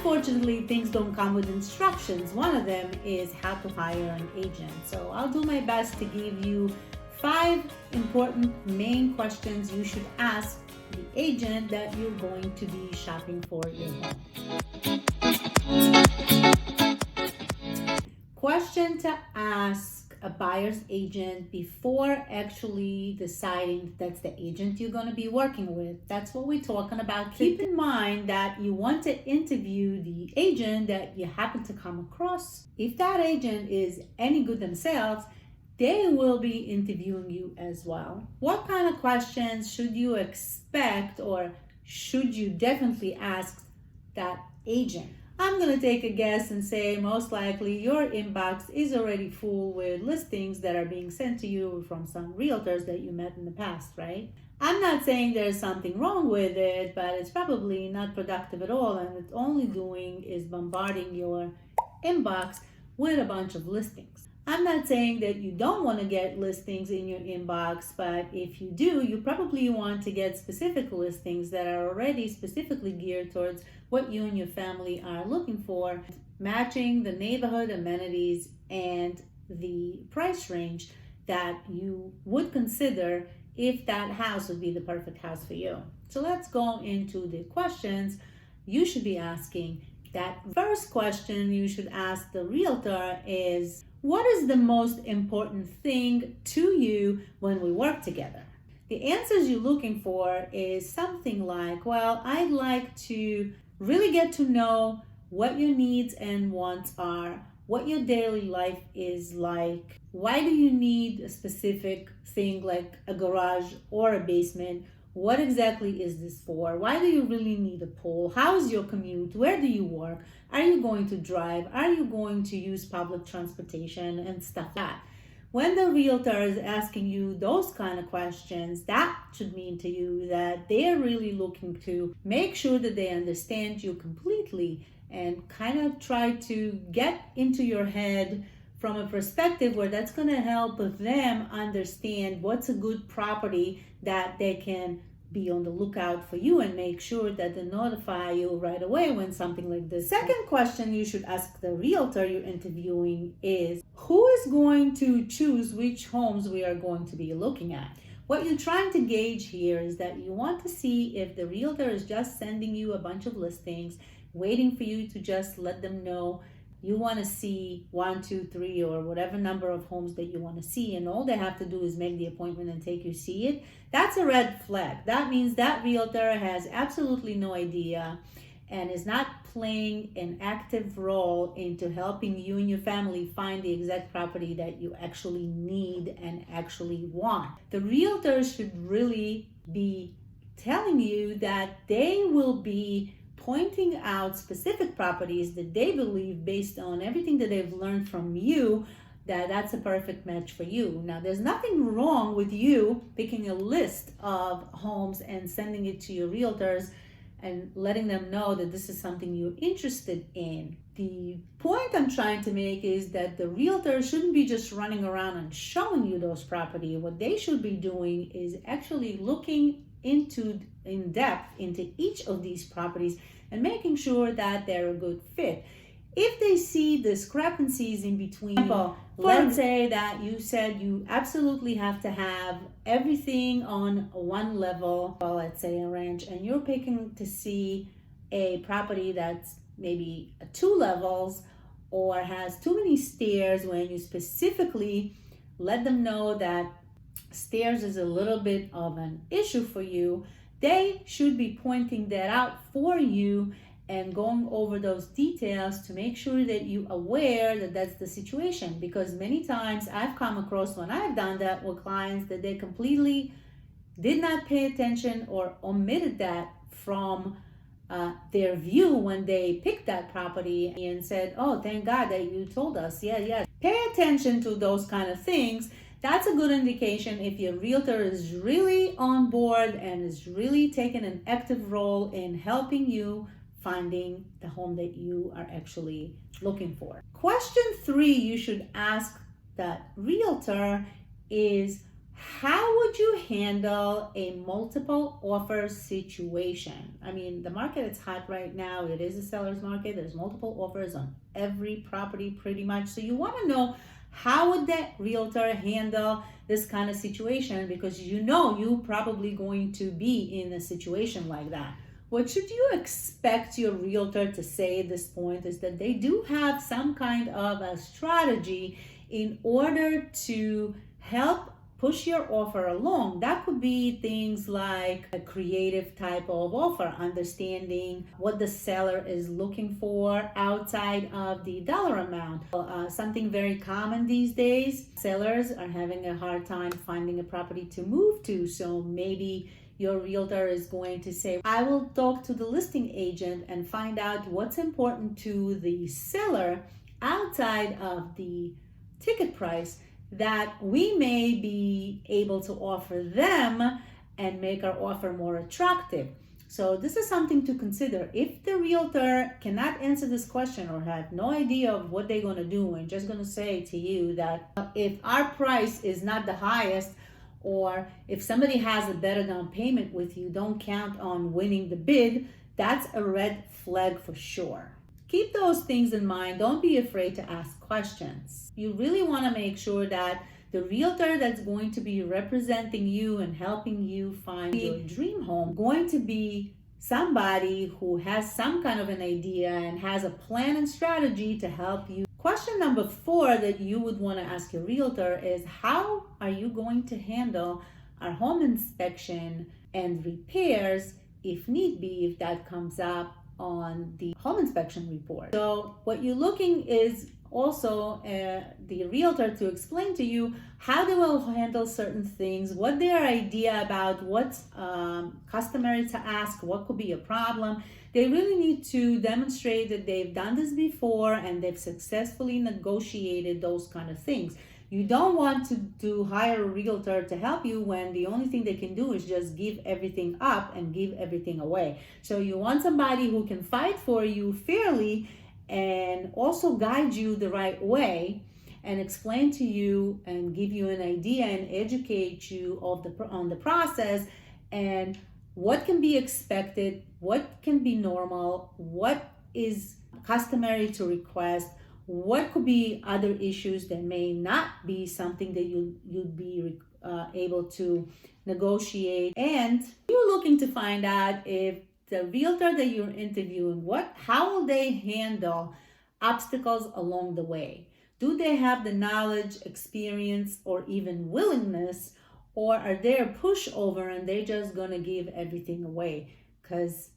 unfortunately, things don't come with instructions. One of them is how to hire an agent. So I'll do my best to give you 5 important main questions you should ask the agent that you're going to be shopping for your home. Question to ask a buyer's agent before actually deciding that's the agent you're going to be working with. That's what we're talking about. Keep in mind that you want to interview the agent that you happen to come across. If that agent is any good themselves, they will be interviewing you as well. What kind of questions should you expect, or should you definitely ask that agent? I'm going to take a guess and say most likely your inbox is already full with listings that are being sent to you from some realtors that you met in the past, right? I'm not saying there's something wrong with it, but it's probably not productive at all, and it's only doing is bombarding your inbox with a bunch of listings. I'm not saying that you don't want to get listings in your inbox, but if you do, you probably want to get specific listings that are already specifically geared towards what you and your family are looking for, matching the neighborhood amenities and the price range that you would consider if that house would be the perfect house for you. So let's go into the questions you should be asking. That first question you should ask the realtor is, what is the most important thing to you when we work together? The answers you're looking for is something like, well, I'd like to really get to know what your needs and wants are, what your daily life is like. Why do you need a specific thing like a garage or a basement? What exactly is this for? Why do you really need a pool? How's your commute? Where do you work? Are you going to drive? Are you going to use public transportation and stuff like that? When the realtor is asking you those kind of questions, that should mean to you that they are really looking to make sure that they understand you completely and kind of try to get into your head from a perspective where that's going to help them understand what's a good property that they can be on the lookout for you and make sure that they notify you right away when something like this. Second question you should ask the realtor you're interviewing is, who is going to choose which homes we are going to be looking at? What you're trying to gauge here is that you want to see if the realtor is just sending you a bunch of listings, waiting for you to just let them know you want to see 1, 2, 3, or whatever number of homes that you want to see, and all they have to do is make the appointment and take you see it. That's a red flag. That means that realtor has absolutely no idea and is not playing an active role into helping you and your family find the exact property that you actually need and actually want. The realtor should really be telling you that they will be pointing out specific properties that they believe, based on everything that they've learned from you, that that's a perfect match for you. Now, there's nothing wrong with you picking a list of homes and sending it to your realtors and letting them know that this is something you're interested in. The point I'm trying to make is that the realtor shouldn't be just running around and showing you those properties. What they should be doing is actually looking in depth into each of these properties and making sure that they're a good fit. If they see discrepancies in between, let's say that you said you absolutely have to have everything on one level, well, let's say a ranch, and you're picking to see a property that's maybe 2 levels or has too many stairs, when you specifically let them know that stairs is a little bit of an issue for you, they should be pointing that out for you and going over those details to make sure that you're aware that that's the situation. Because many times I've come across, when I've done that with clients, that they completely did not pay attention or omitted that from their view when they picked that property and said, oh, thank God that you told us. Yeah. Pay attention to those kind of things. That's a good indication if your realtor is really on board and is really taking an active role in helping you finding the home that you are actually looking for. Question 3 you should ask that realtor is, How would you handle a multiple offer situation? I mean, the market is hot right now. It is a seller's market. There's multiple offers on every property pretty much. So you want to know, how would that realtor handle this kind of situation, because you know you're probably going to be in a situation like that. What should you expect your realtor to say at this point is that they do have some kind of a strategy in order to help push your offer along. That could be things like a creative type of offer, understanding what the seller is looking for outside of the dollar amount. Something very common these days, sellers are having a hard time finding a property to move to. So maybe your realtor is going to say, I will talk to the listing agent and find out what's important to the seller outside of the ticket price that we may be able to offer them and make our offer more attractive. So this is something to consider. If the realtor cannot answer this question or have no idea of what they're going to do and just going to say to you that if our price is not the highest, or if somebody has a better down payment with you, don't count on winning the bid, that's a red flag for sure. Keep those things in mind. Don't be afraid to ask questions. You really want to make sure that the realtor that's going to be representing you and helping you find your dream home going to be somebody who has some kind of an idea and has a plan and strategy to help you. Question number 4 that you would want to ask your realtor is, how are you going to handle our home inspection and repairs if need be, if that comes up on the home inspection report? So what you're looking is also the realtor to explain to you how they will handle certain things, what their idea about what's customary to ask, what could be a problem. They really need to demonstrate that they've done this before and they've successfully negotiated those kind of things. You don't want to hire a realtor to help you when the only thing they can do is just give everything up and give everything away. So you want somebody who can fight for you fairly and also guide you the right way and explain to you and give you an idea and educate you on the process and what can be expected, what can be normal, what is customary to request, what could be other issues that may not be something that you'd be able to negotiate. And you're looking to find out if the realtor that you're interviewing, how will they handle obstacles along the way? Do they have the knowledge, experience, or even willingness, or are they a pushover and they're just gonna give everything away? Because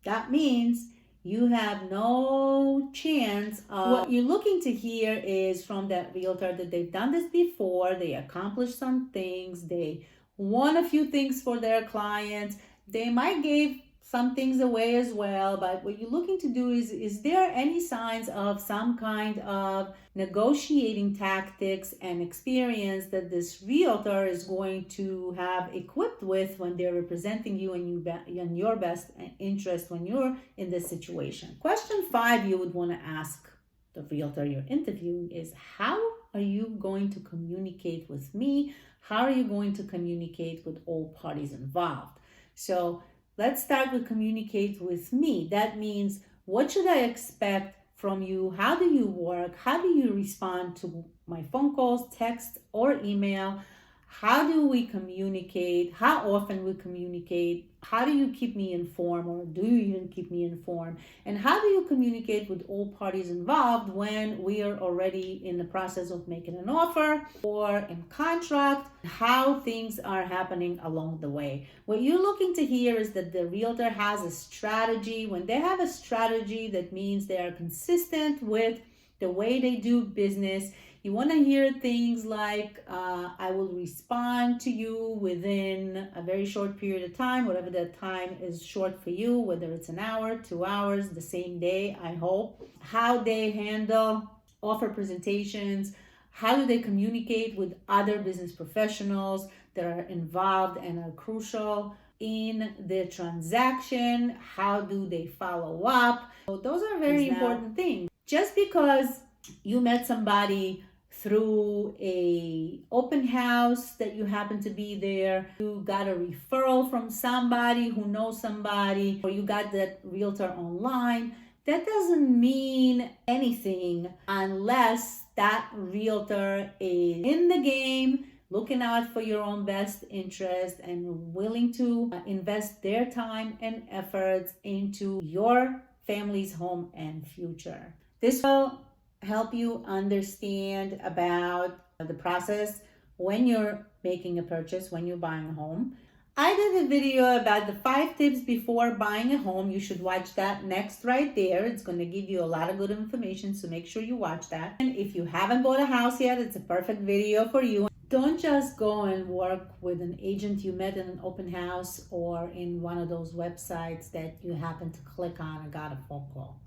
that means you have no chance. What you're looking to hear is from that realtor that they've done this before, they accomplished some things, they won a few things for their clients, they might give some things away as well. But what you're looking to do is there any signs of some kind of negotiating tactics and experience that this realtor is going to have equipped with when they're representing you and your best interest when you're in this situation? Question 5 you would want to ask the realtor you're interviewing is, how are you going to communicate with me? How are you going to communicate with all parties involved? So let's start with communicate with me. That means, what should I expect from you? How do you work? How do you respond to my phone calls, text, or email? How do we communicate? How often we communicate? How do you keep me informed, or do you even keep me informed? And how do you communicate with all parties involved when we are already in the process of making an offer or in contract? How things are happening along the way. What you're looking to hear is that the realtor has a strategy. When they have a strategy, that means they are consistent with the way they do business. You want to hear things like, I will respond to you within a very short period of time, whatever that time is short for you, whether it's an hour, 2 hours, the same day, I hope. How they handle offer presentations, how do they communicate with other business professionals that are involved and are crucial in the transaction, how do they follow up? So those are very important things. Just because you met somebody through a open house that you happen to be there, you got a referral from somebody who knows somebody, or you got that realtor online, that doesn't mean anything unless that realtor is in the game, looking out for your own best interest and willing to invest their time and efforts into your family's home and future. This will help you understand about the process when you're making a purchase, when you're buying a home. I did a video about the 5 tips before buying a home. You should watch that next right there. It's going to give you a lot of good information, so make sure you watch that. And if you haven't bought a house yet, it's a perfect video for you. Don't just go and work with an agent you met in an open house or in one of those websites that you happen to click on and got a phone call.